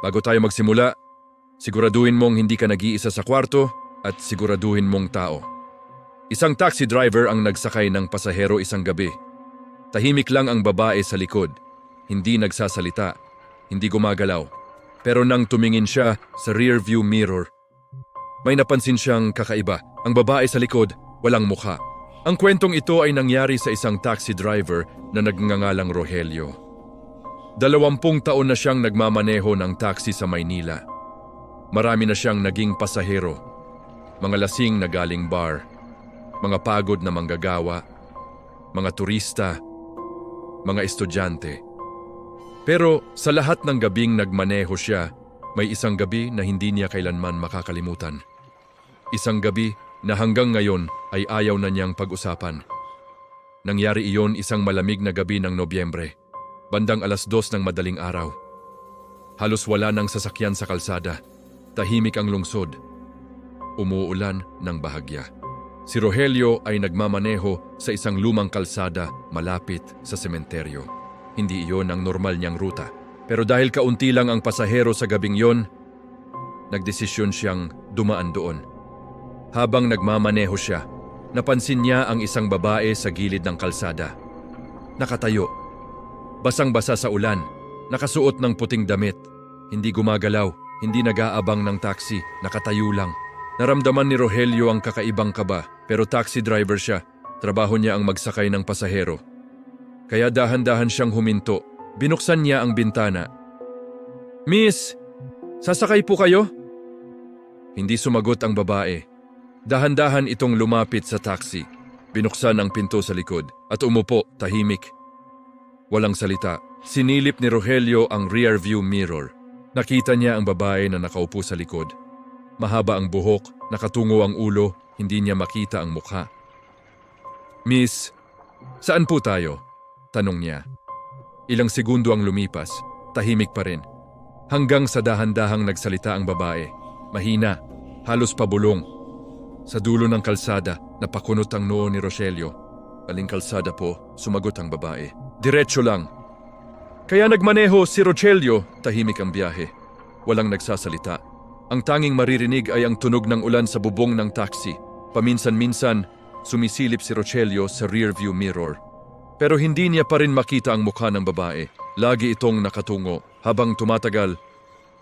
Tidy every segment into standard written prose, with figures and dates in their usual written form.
Bago tayo magsimula, siguraduhin mong hindi ka nag-iisa sa kwarto at siguraduhin mong tao. Isang taxi driver ang nagsakay ng pasahero isang gabi. Tahimik lang ang babae sa likod. Hindi nagsasalita, hindi gumagalaw. Pero nang tumingin siya sa rear view mirror, may napansin siyang kakaiba. Ang babae sa likod, walang mukha. Ang kwentong ito ay nangyari sa isang taxi driver na nagngangalang Rogelio. 20 taon na siyang nagmamaneho ng taxi sa Maynila. Marami na siyang naging pasahero. Mga lasing na galing bar, mga pagod na manggagawa, mga turista, mga estudyante. Pero sa lahat ng gabing nagmaneho siya, may isang gabi na hindi niya kailanman makakalimutan. Isang gabi na hanggang ngayon ay ayaw na niyang pag-usapan. Nangyari iyon isang malamig na gabi ng Nobyembre, bandang 2:00 ng madaling araw. Halos wala ng sasakyan sa kalsada. Tahimik ang lungsod. Umuulan ng bahagya. Si Rogelio ay nagmamaneho sa isang lumang kalsada malapit sa sementeryo. Hindi iyon ang normal niyang ruta. Pero dahil kaunti lang ang pasahero sa gabing yon, nagdesisyon siyang dumaan doon. Habang nagmamaneho siya, napansin niya ang isang babae sa gilid ng kalsada. Nakatayo. Basang-basa sa ulan, nakasuot ng puting damit, hindi gumagalaw, hindi nag-aabang ng taxi, nakatayo lang. Naramdaman ni Rogelio ang kakaibang kaba, pero taxi driver siya, trabaho niya ang magsakay ng pasahero. Kaya dahan-dahan siyang huminto, binuksan niya ang bintana. "Miss, sasakay po kayo?" Hindi sumagot ang babae. Dahan-dahan itong lumapit sa taxi, binuksan ang pinto sa likod at umupo, tahimik. Walang salita. Sinilip ni Rogelio ang rear view mirror. Nakita niya ang babae na nakaupo sa likod. Mahaba ang buhok, nakatungo ang ulo, hindi niya makita ang mukha. "Miss, saan po tayo?" tanong niya. Ilang segundo ang lumipas, tahimik pa rin. Hanggang sa dahan-dahang nagsalita ang babae. Mahina, halos pabulong. Sa dulo ng kalsada, napakunot ang noo ni Rogelio. "Aling kalsada po?" sumagot ang babae. "Diretso lang." Kaya nagmaneho si Rogelio, tahimik ang biyahe. Walang nagsasalita. Ang tanging maririnig ay ang tunog ng ulan sa bubong ng taxi. Paminsan-minsan, sumisilip si Rogelio sa rearview mirror. Pero hindi niya pa rin makita ang mukha ng babae. Lagi itong nakatungo. Habang tumatagal,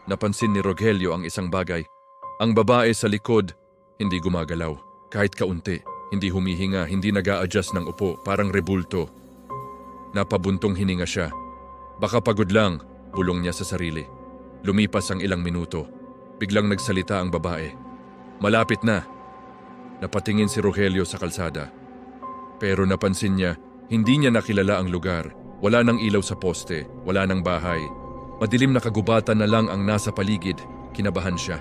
napansin ni Rogelio ang isang bagay. Ang babae sa likod, hindi gumagalaw. Kahit kaunti, hindi humihinga, hindi nag-a-adjust ng upo, parang rebulto. Napabuntong hininga siya. Baka pagod lang, bulong niya sa sarili. Lumipas ang ilang minuto. Biglang nagsalita ang babae. "Malapit na." Napatingin si Rogelio sa kalsada. Pero napansin niya, hindi niya nakilala ang lugar. Wala nang ilaw sa poste, wala nang bahay. Madilim na kagubatan na lang ang nasa paligid. Kinabahan siya.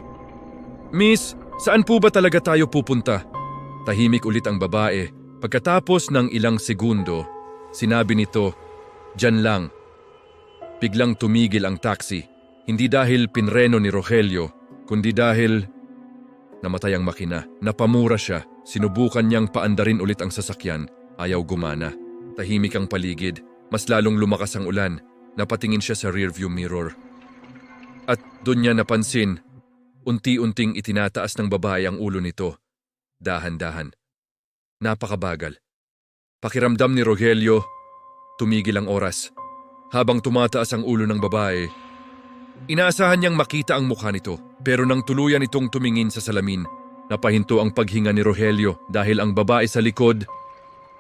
"Miss, saan po ba talaga tayo pupunta?" Tahimik ulit ang babae. Pagkatapos ng ilang segundo, sinabi nito, "Diyan lang." Biglang tumigil ang taxi. Hindi dahil pinreno ni Rogelio, kundi dahil namatay ang makina. Napamura siya. Sinubukan niyang paandarin ulit ang sasakyan. Ayaw gumana. Tahimik ang paligid. Mas lalong lumakas ang ulan. Napatingin siya sa rearview mirror. At doon niya napansin, unti-unting itinataas ng babae ang ulo nito. Dahan-dahan. Napakabagal. Pakiramdam ni Rogelio, tumigil ang oras. Habang tumataas ang ulo ng babae, inaasahan niyang makita ang mukha nito. Pero nang tuluyan itong tumingin sa salamin, napahinto ang paghinga ni Rogelio dahil ang babae sa likod,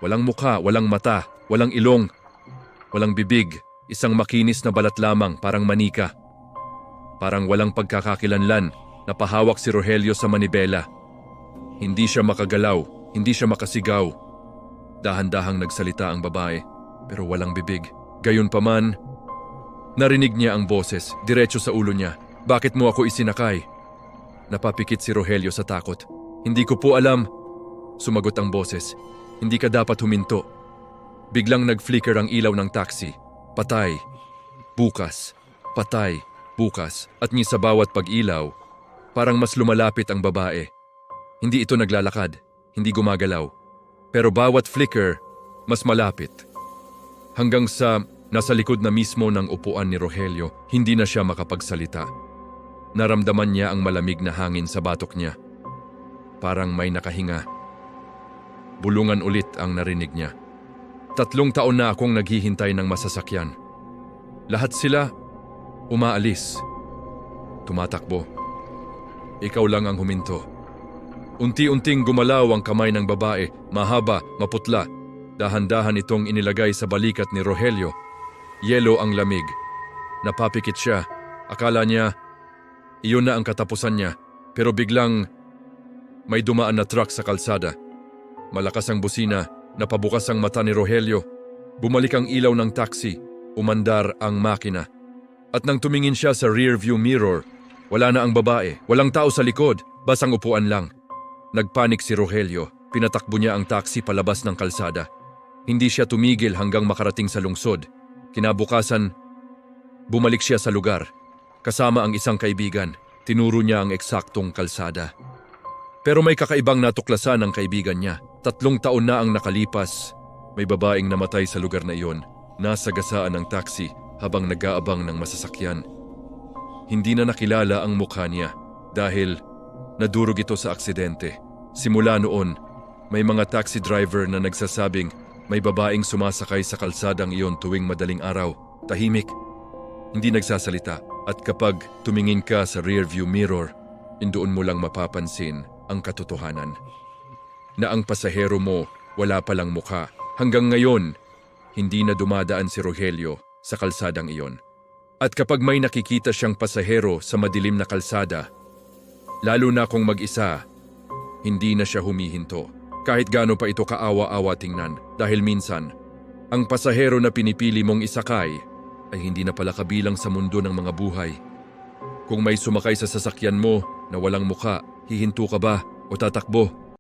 walang mukha, walang mata, walang ilong, walang bibig, isang makinis na balat lamang parang manika. Parang walang pagkakakilanlan, napahawak si Rogelio sa manibela. Hindi siya makagalaw, hindi siya makasigaw. Dahan-dahang nagsalita ang babae, pero walang bibig. Gayunpaman, narinig niya ang boses, diretso sa ulo niya. "Bakit mo ako isinakay?" Napapikit si Rogelio sa takot. "Hindi ko po alam." Sumagot ang boses. "Hindi ka dapat huminto." Biglang nag-flicker ang ilaw ng taxi. Patay. Bukas. Patay. Bukas. At ni sa bawat pag-ilaw, parang mas lumalapit ang babae. Hindi ito naglalakad. Hindi gumagalaw. Pero bawat flicker, mas malapit. Hanggang sa nasa likod na mismo ng upuan ni Rogelio, hindi na siya makapagsalita. Naramdaman niya ang malamig na hangin sa batok niya. Parang may nakahinga. Bulungan ulit ang narinig niya. 3 taon na akong naghihintay ng masasakyan. Lahat sila umaalis. Tumatakbo. Ikaw lang ang huminto. Unti-unting gumalaw ang kamay ng babae, mahaba, maputla. Dahan-dahan itong inilagay sa balikat ni Rogelio. Yelo ang lamig. Napapikit siya. Akala niya, iyon na ang katapusan niya. Pero biglang may dumaan na truck sa kalsada. Malakas ang busina, napabukas ang mata ni Rogelio. Bumalik ang ilaw ng taxi, umandar ang makina. At nang tumingin siya sa rearview mirror, wala na ang babae, walang tao sa likod, basang upuan lang. Nagpanik si Rogelio, pinatakbo niya ang taxi palabas ng kalsada. Hindi siya tumigil hanggang makarating sa lungsod. Kinabukasan, bumalik siya sa lugar. Kasama ang isang kaibigan, tinuro niya ang eksaktong kalsada. Pero may kakaibang natuklasan ng kaibigan niya. 3 taon na ang nakalipas. May babaeng namatay sa lugar na iyon. Nasa gasaan ng taxi habang nag-aabang ng masasakyan. Hindi na nakilala ang mukha niya dahil nadurog ito sa aksidente. Simula noon, may mga taxi driver na nagsasabing may babaeng sumasakay sa kalsadang iyon tuwing madaling araw. Tahimik, hindi nagsasalita. At kapag tumingin ka sa rearview mirror, indoon mo lang mapapansin ang katotohanan. Na ang pasahero mo wala palang mukha. Hanggang ngayon, hindi na dumadaan si Rogelio sa kalsadang iyon. At kapag may nakikita siyang pasahero sa madilim na kalsada, lalo na kung mag-isa, hindi na siya humihinto. Kahit gaano pa ito kaawa-awa tingnan dahil minsan, ang pasahero na pinipili mong isakay ay hindi na pala kabilang sa mundo ng mga buhay. Kung may sumakay sa sasakyan mo na walang mukha, hihinto ka ba o tatakbo?